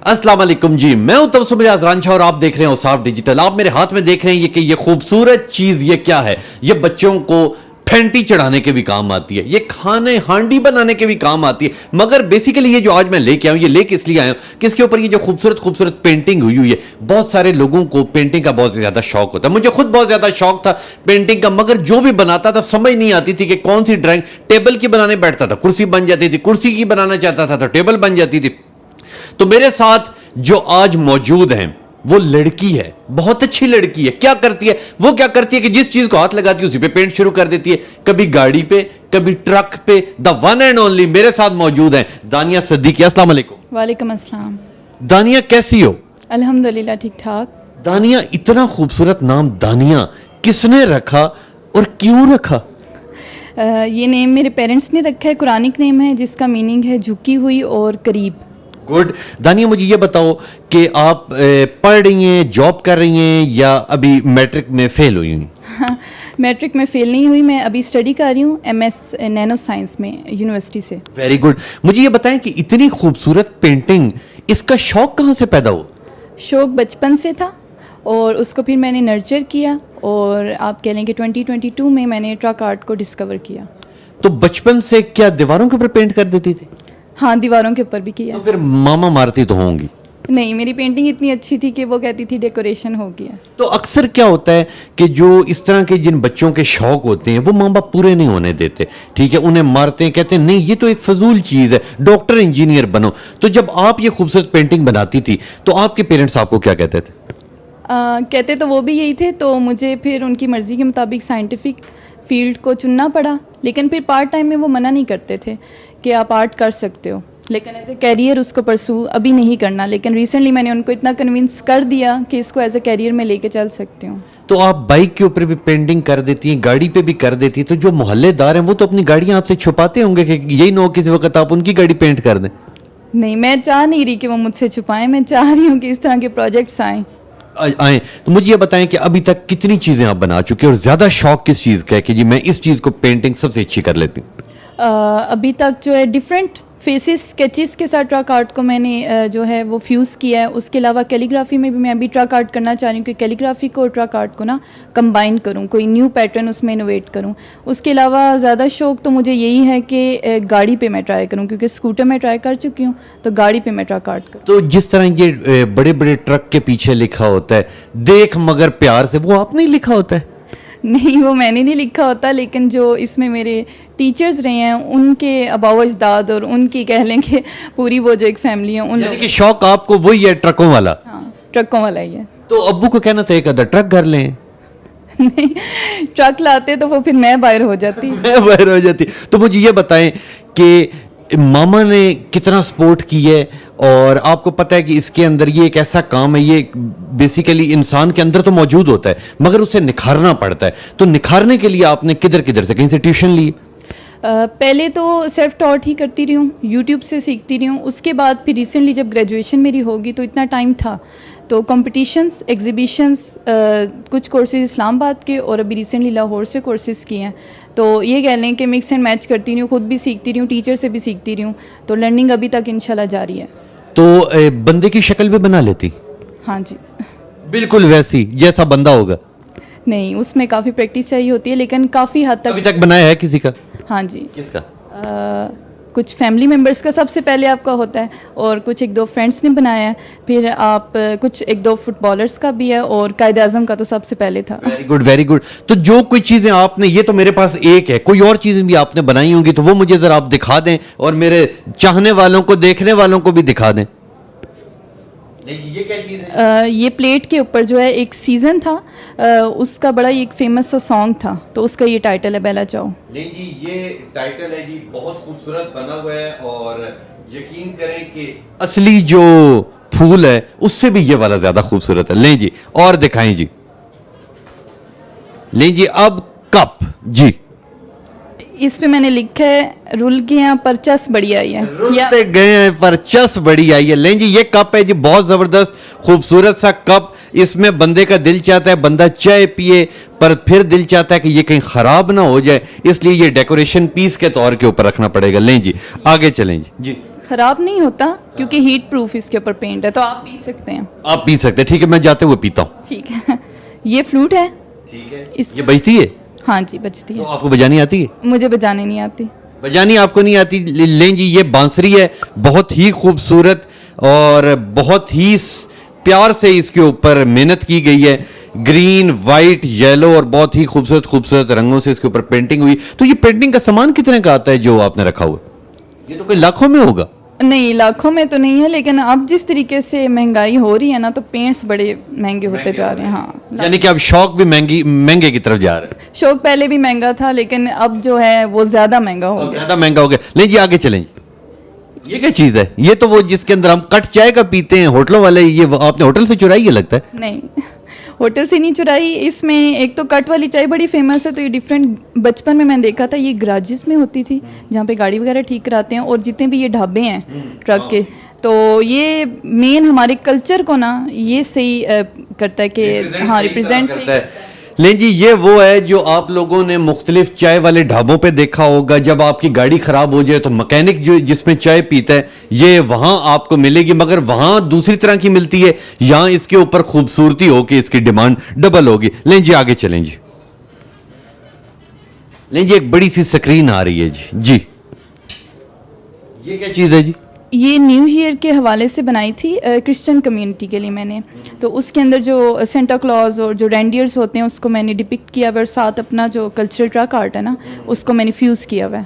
अस्सलाम वालेकुम जी, मैं हूं तबस्सुम रंझा और आप देख रहे हैं औसाफ डिजिटल। आप मेरे हाथ में देख रहे हैं कि ये खूबसूरत चीज ये क्या है। ये बच्चों को फैंटी चढ़ाने के भी काम आती है, ये खाने हांडी बनाने के भी काम आती है। मगर बेसिकली ये जो आज मैं लेके आया हूं, ये लेके इसलिए आया हूं कि इसके ऊपर ये जो खूबसूरत खूबसूरत पेंटिंग हुई हुई है। बहुत सारे लोगों को पेंटिंग का बहुत ज्यादा शौक होता है, मुझे खुद बहुत ज्यादा शौक था पेंटिंग का, मगर जो भी बनाता था समझ नहीं आती थी कि कौन सी ड्राइंग। टेबल की बनाने बैठता था, कुर्सी बन जाती थी, कुर्सी की बनाना चाहता था तो टेबल बन जाती थी। तो मेरे साथ जो आज मौजूद हैं वो लड़की है, बहुत अच्छी लड़की है। क्या करती है वो? क्या करती है कि जिस चीज को हाथ लगाती है उसी पे पेंट शुरू कर देती है, कभी गाड़ी पे, कभी ट्रक पे। द वन एंड ओनली मेरे साथ मौजूद हैं दानिया सिद्दीकी। अस्सलाम वालेकुम। वालेकुम अस्सलाम। दानिया कैसी हो? अल्हम्दुलिल्लाह ठीक ठाक। दानिया, इतना खूबसूरत नाम दानिया किसने रखा और क्यों रखा? ये नेम मेरे पेरेंट्स ने रखा है, कुरानिक नेम है जिसका मीनिंग है झुकी हुई और करीब। गुड। दानिया, मुझे ये बताओ कि आप पढ़ रही हैं, जॉब कर रही हैं या अभी मैट्रिक में फेल हुई हुई? हाँ, मैट्रिक में फेल नहीं हुई, मैं अभी स्टडी कर रही हूँ MS नैनो साइंस में यूनिवर्सिटी से। Very good. मुझे ये बताएं कि इतनी खूबसूरत पेंटिंग, इसका शौक कहाँ से पैदा हुआ? शौक बचपन से था और उसको फिर मैंने नर्चर किया और आप कह लें कि 2022 में मैंने ट्रक आर्ट को डिस्कवर किया। तो बचपन से क्या दीवारों के ऊपर पेंट कर देती थी? हाँ, दीवारों के ऊपर भी किया। तो फिर मामा मारती तो होंगी? नहीं, मेरी पेंटिंग इतनी अच्छी थी कि वो कहती थी डेकोरेशन हो गया। तो अक्सर क्या होता है कि जो इस तरह के जिन बच्चों के शौक होते हैं वो माँ बाप पूरे नहीं होने देते, ठीक है, उन्हें मारते हैं, कहते हैं नहीं ये तो एक फजूल चीज़ है, डॉक्टर इंजीनियर बनो। तो जब आप ये खूबसूरत पेंटिंग बनाती थी तो आपके पेरेंट्स आपको क्या कहते थे? कहते तो वो भी यही थे, तो मुझे फिर उनकी मर्ज़ी के मुताबिक साइंटिफिक फील्ड को चुनना पड़ा। लेकिन फिर पार्ट टाइम में वो मना नहीं करते थे कि आप आर्ट कर सकते हो, लेकिन एज ए कैरियर उसको परसू अभी नहीं करना। लेकिन रिसेंटली मैंने उनको इतना कन्विंस कर दिया कि इसको एज ए कैरियर में लेके चल सकती हूँ। तो आप बाइक के ऊपर भी पेंटिंग कर देती हैं, गाड़ी पे भी कर देती हैं, तो जो मोहल्लेदार हैं वो तो अपनी गाड़ियाँ आपसे छुपाते होंगे कि यही ना हो किसी वक्त आप उनकी गाड़ी पेंट कर दें? नहीं, मैं चाह नहीं रही कि वो मुझसे छुपाएं, मैं चाह रही हूँ कि इस तरह के प्रोजेक्ट्स आएँ। तो मुझे ये बताएं कि अभी तक कितनी चीज़ें आप बना चुके हैं और ज़्यादा शौक किस चीज़ का है कि जी मैं इस चीज़ को पेंटिंग सबसे अच्छी कर लेती हूँ? अभी तक जो है डिफरेंट फेसेस स्केचेस के साथ ट्रक आर्ट को मैंने जो है वो फ्यूज़ किया है। उसके अलावा कैलीग्राफी में भी मैं अभी ट्रक आर्ट करना चाह रही हूँ कि कैलीग्राफी को और ट्रक आर्ट को ना कंबाइन करूँ, कोई न्यू पैटर्न उसमें इनोवेट करूँ। उसके अलावा ज़्यादा शौक तो मुझे यही है कि गाड़ी पे मैं ट्राई करूँ, क्योंकि स्कूटर में ट्राई कर चुकी हूँ, तो गाड़ी पे मैं ट्रक आर्ट करूँ। तो जिस तरह ये बड़े बड़े ट्रक के पीछे लिखा होता है देख मगर प्यार से, वो आपने ही लिखा होता है? नहीं, वो मैंने नहीं लिखा होता, लेकिन जो इसमें मेरे टीचर्स रहे हैं उनके अबाव अजदाद और उनकी कह लें कि पूरी वो जो एक फैमिली है उन यानी कि शौक आपको वही है ट्रकों वाला? हाँ, ट्रकों वाला ही है। तो अब्बू को कहना था एक आधा ट्रक घर लें। नहीं, ट्रक लाते तो वो फिर मैं बाहर हो जाती। मैं बाहर हो जाती। तो मुझे ये बताएं कि मामा ने कितना सपोर्ट की है, और आपको पता है कि इसके अंदर ये एक ऐसा काम है, ये बेसिकली इंसान के अंदर तो मौजूद होता है मगर उसे निखारना पड़ता है। तो निखारने के लिए आपने किधर किधर से, कहीं से ट्यूशन ली? पहले तो सेल्फ टॉट ही करती रही हूँ, यूट्यूब से सीखती रही हूँ। उसके बाद फिर रिसेंटली जब ग्रेजुएशन मेरी होगी तो इतना टाइम था तो कंपटीशंस, एग्जीबिशंस, कुछ कोर्सेज इस्लामाबाद के और अभी रिसेंटली लाहौर से कोर्सेज किए हैं। तो ये कह लें कि मिक्स एंड मैच करती रही हूँ, खुद भी सीखती रही हूँ, टीचर से भी सीखती रही हूँ, तो लर्निंग अभी तक इंशाल्लाह जारी है। तो बंदे की शक्ल भी बना लेती? हाँ जी। बिल्कुल वैसी जैसा बंदा होगा? नहीं, उसमें काफ़ी प्रैक्टिस चाहिए होती है, लेकिन काफ़ी हद अभी तक। तक बनाया है किसी का? हाँ जी। किसका? कुछ फैमिली मेम्बर्स का सबसे पहले आपका होता है, और कुछ एक दो फ्रेंड्स ने बनाया है, फिर आप कुछ एक दो फुटबॉलर्स का भी है, और कायद आज़म का तो सबसे पहले था। Very good, very good. तो जो कोई चीज़ें आपने, ये तो मेरे पास एक है, कोई और चीज़ें भी आपने बनाई होंगी तो वो मुझे ज़रा आप दिखा दें और मेरे चाहने वालों को, देखने वालों को भी दिखा दें। ये क्या चीज़ है? ये प्लेट के ऊपर जो है एक सीज़न था, उसका बड़ा ही एक फेमस सा सॉन्ग था, तो उसका ये टाइटल है बेला चाओ। नहीं जी, ये टाइटल है जी, बहुत खूबसूरत बना हुआ है, और यकीन करें कि असली जो फूल है उससे भी ये वाला ज्यादा खूबसूरत है। लें जी, और दिखाएं जी। लें जी, अब कप जी, इस पे मैंने लिखा है रुल गए हैं पर चस बड़ी आई है। रुलते गए हैं पर चस बड़ी आई है। लें जी, ये कप है जी, बहुत जबरदस्त खूबसूरत सा कप। इसमें बंदे का दिल चाहता है बंदा चाय पिए, पर फिर दिल चाहता है कि ये कहीं खराब ना हो जाए, इसलिए ये डेकोरेशन पीस के तौर के ऊपर रखना पड़ेगा। लें जी, आगे चलें जी। ख़राब नहीं होता क्योंकि हीट प्रूफ इसके ऊपर पेंट है, तो आप पी सकते हैं. आप पी सकते हैं, ठीक है, मैं जाते हुए पीता हूँ. ठीक है. ये फ्लूट है. ठीक है. इस ये बजती है? हाँ जी बजती तो है. आपको बजानी आती है? मुझे बजाने नहीं आती. बजानी आपको नहीं आती. लें जी, ये बांसुरी है, बहुत ही खूबसूरत और बहुत ही प्यार से इसके ऊपर मेहनत की गई है. ग्रीन, वाइट, येलो और बहुत ही खूबसूरत खूबसूरत रंगों से इसके ऊपर पेंटिंग हुई. तो ये पेंटिंग का सामान कितने का आता है जो आपने रखा हुआ? ये तो कोई लाखों में होगा. नहीं, लाखों में तो नहीं है, लेकिन अब जिस तरीके से महंगाई हो रही है ना, तो पेंट्स बड़े महंगे होते जा रहे हैं. हाँ, यानी कि अब शौक भी महंगे की तरफ जा रहा है. शौक पहले भी महंगा था, लेकिन अब जो है वो ज़्यादा महंगा हो अब गया. ज्यादा महंगा हो गया. ले जी, आगे चलें. ये क्या चीज है? ये तो वो जिसके अंदर हम कट चाय का पीते हैं होटलों वाले, ये आपने होटल से चुराई है लगता है. नहीं, होटल से नहीं चुराई. इसमें एक तो कट वाली चाय बड़ी फेमस है, तो ये डिफरेंट बचपन में मैंने देखा था, ये गराजेस में होती थी जहाँ पे गाड़ी वगैरह ठीक कराते हैं, और जितने भी ये ढाबे हैं ट्रक के, तो ये मेन हमारे कल्चर को ना ये सही करता है कि हाँ रिप्रेजेंट करता है. लें जी, ये वो है जो आप लोगों ने मुख्तलिफ चाय वाले ढाबों पे देखा होगा. जब आपकी गाड़ी खराब हो जाए तो मैकेनिक जो जिसमें चाय पीता है, ये वहां आपको मिलेगी, मगर वहां दूसरी तरह की मिलती है. यहां इसके ऊपर खूबसूरती हो कि इसकी डिमांड डबल होगी. लें जी, आगे चलें जी. लें जी, एक बड़ी सी स्क्रीन आ रही है जी. जी, ये क्या चीज है जी? ये न्यू ईयर के हवाले से बनाई थी क्रिश्चियन कम्युनिटी के लिए मैंने. तो उसके अंदर जो सेंटा क्लॉज और जो रेंडियर्स होते हैं उसको मैंने डिपिक्ट किया हुआ है, और साथ अपना जो कल्चरल ट्रक आर्ट है ना उसको मैंने फ्यूज़ किया हुआ है.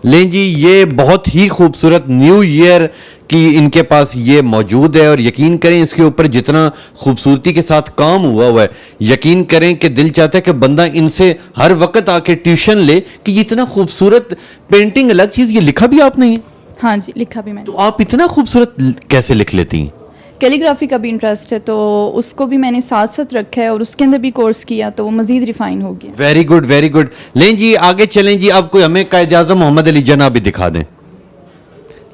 लें जी, ये बहुत ही खूबसूरत न्यू ईयर की इनके पास ये मौजूद है, और यकीन करें इसके ऊपर जितना खूबसूरती के साथ काम हुआ है, यकीन करें कि दिल चाहता है कि बंदा इनसे हर वक्त आके ट्यूशन ले कि ये इतना खूबसूरत पेंटिंग अलग चीज़, ये लिखा भी आपने है? हाँ जी, लिखा भी मैंने. तो आप इतना खूबसूरत कैसे लिख लेती हैं? कैलीग्राफी का भी इंटरेस्ट है, तो उसको भी मैंने साथ साथ रखा है, और उसके अंदर भी कोर्स किया, तो वो मज़ीद रिफाइन हो गया. Very good, very good. लें जी, आगे चलें जी. अब कोई हमें कायद-ए-आज़म मोहम्मद अली जना भी दिखा दें.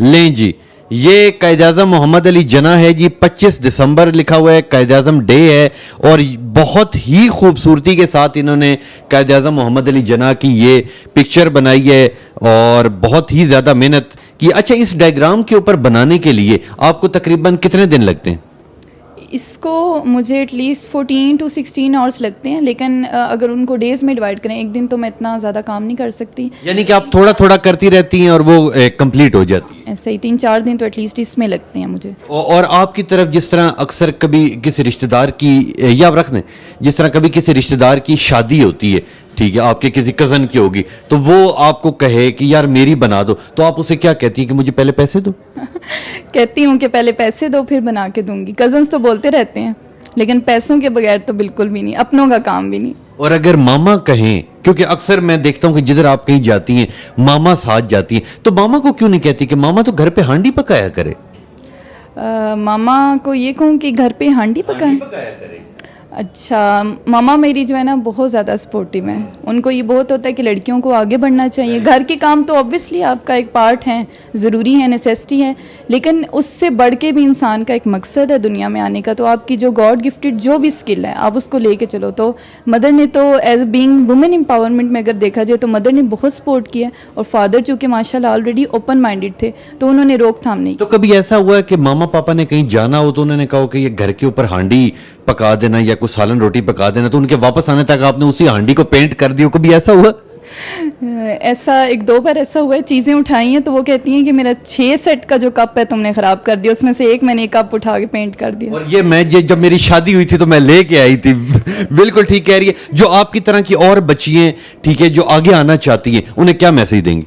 लें जी, ये कायद-ए-आज़म मोहम्मद अली जना है जी. 25 दिसंबर लिखा हुआ है, कायद-ए-आज़म डे है, और बहुत ही खूबसूरती के साथ इन्होंने कायद-ए-आज़म मोहम्मद अली जना की ये पिक्चर बनाई है, और बहुत ही ज़्यादा मेहनत की. अच्छा, इस डायग्राम के ऊपर बनाने के लिए आपको तकरीबन कितने दिन लगते हैं? इसको मुझे एटलीस्ट 14 to 16 आवर्स लगते हैं, लेकिन अगर उनको डेज़ में डिवाइड करें, एक दिन तो मैं इतना ज़्यादा काम नहीं कर सकती. यानी कि आप थोड़ा थोड़ा करती रहती हैं और वो कंप्लीट हो जाती है. ऐसे ही 3-4 दिन तो एटलीस्ट इसमें लगते हैं मुझे. और आपकी तरफ जिस तरह अक्सर कभी किसी रिश्तेदार की, या आप रख दें, जिस तरह कभी किसी रिश्तेदार की शादी होती है, ठीक है, आपके किसी कज़न की होगी, तो वो आपको कहे कि यार मेरी बना दो, तो आप उसे क्या कहती हैं कि मुझे पहले पैसे दो? कहती हूँ कि पहले पैसे दो फिर बना के दूंगी. कज़न्स तो बोलते रहते हैं, लेकिन पैसों के बगैर तो बिल्कुल भी नहीं, अपनों का काम भी नहीं. और अगर मामा कहें, क्योंकि अक्सर मैं देखता हूं कि जिधर आप कहीं जाती हैं मामा साथ जाती हैं, तो मामा को क्यों नहीं कहती कि मामा तो घर पे हांडी पकाया करे? मामा को ये कहूँ कि घर पे हांडी पकाएं. अच्छा, मामा मेरी जो है ना बहुत ज़्यादा सपोर्टिव है. उनको ये बहुत होता है कि लड़कियों को आगे बढ़ना चाहिए. घर के काम तो ऑब्वियसली आपका एक पार्ट है, ज़रूरी है, नेसेसिटी है, लेकिन उससे बढ़ के भी इंसान का एक मकसद है दुनिया में आने का. तो आपकी जो गॉड गिफ्टेड जो भी स्किल है आप उसको लेके चलो. तो मदर ने तो एज बीइंग वुमेन एम्पावरमेंट में अगर देखा जाए तो मदर ने बहुत सपोर्ट किया, और फादर चूँकि माशाल्लाह ऑलरेडी ओपन माइंडेड थे, तो उन्होंने रोकथाम नहीं. तो कभी ऐसा हुआ है कि मामा पापा ने कहीं जाना हो तो उन्होंने कहा कि ये घर के ऊपर हांडी पका देना या कुछ सालन रोटी पका देना, तो उनके वापस आने तक आपने उसी हांडी को पेंट कर दिया, कभी ऐसा हुआ? ऐसा 1-2 बार ऐसा हुआ है. चीज़ें उठाई हैं तो वो कहती हैं कि मेरा 6 सेट का जो कप है तुमने ख़राब कर दिया, उसमें से एक मैंने एक कप उठा के पेंट कर दिया. और ये जब मेरी शादी हुई थी तो मैं लेके आई थी. बिल्कुल ठीक कह रही है. जो आपकी तरह की और बच्चियां, ठीक है, जो आगे आना चाहती हैं, उन्हें क्या मैसेज देंगी?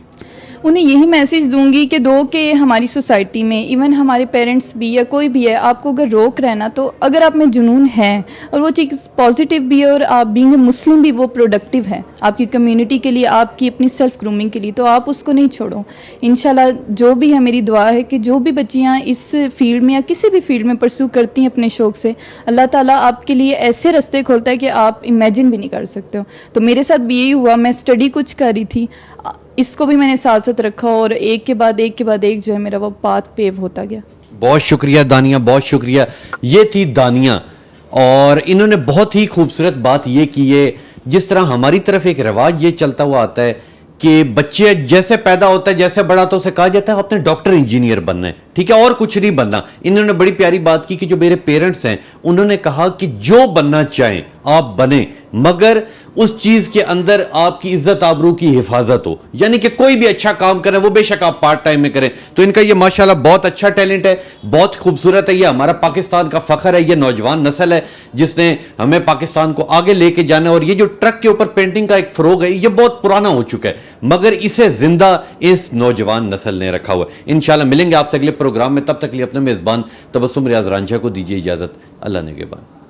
उन्हें यही मैसेज दूंगी कि दो कि हमारी सोसाइटी में इवन हमारे पेरेंट्स भी या कोई भी है, आपको अगर रोक रहे ना, तो अगर आप में जुनून है और वो चीज़ पॉजिटिव भी है और आप बीइंग मुस्लिम भी वो प्रोडक्टिव है आपकी कम्युनिटी के लिए, आपकी अपनी सेल्फ ग्रूमिंग के लिए, तो आप उसको नहीं छोड़ो. इंशाल्लाह जो भी है मेरी दुआ है कि जो भी बच्चियाँ इस फील्ड में या किसी भी फील्ड में परस्यू करती हैं अपने शौक़ से, अल्लाह ताला आपके लिए ऐसे रास्ते खोलता है कि आप इमेजिन भी नहीं कर सकते हो. तो मेरे साथ भी यही हुआ. मैं स्टडी कुछ कर रही थी, इसको भी मैंने साथ साथ रखा और एक के बाद एक जो है मेरा वो पाथ पेव होता गया. बहुत शुक्रिया दानिया, बहुत शुक्रिया. ये थी दानिया और इन्होंने बहुत ही खूबसूरत बात ये की है, जिस तरह हमारी तरफ एक रिवाज ये चलता हुआ आता है کہ بچے جیسے پیدا ہوتا ہے جیسے بڑا تو اسے کہا جاتا ہے آپ نے ڈاکٹر انجینئر بننا ہے, ٹھیک ہے, اور کچھ نہیں بننا. انہوں نے بڑی پیاری بات کی کہ جو میرے پیرنٹس ہیں انہوں نے کہا کہ جو بننا چاہیں آپ بنیں, مگر اس چیز کے اندر آپ کی عزت آبرو کی حفاظت ہو, یعنی کہ کوئی بھی اچھا کام کریں وہ بے شک آپ پارٹ ٹائم میں کریں. تو ان کا یہ ماشاءاللہ بہت اچھا ٹیلنٹ ہے, بہت خوبصورت ہے, یہ ہمارا پاکستان کا فخر ہے, یہ نوجوان نسل ہے جس نے ہمیں پاکستان کو آگے لے کے جانا ہے. اور یہ جو ٹرک کے اوپر پینٹنگ کا ایک فروغ ہے یہ بہت پرانا ہو چکا ہے, مگر اسے زندہ اس نوجوان نسل نے رکھا ہوا ہے. انشاءاللہ ملیں گے آپ سے اگلے پروگرام میں, تب تک لیے اپنے میزبان تبسم ریاض رانجھا کو دیجیے اجازت. اللہ نگہبان.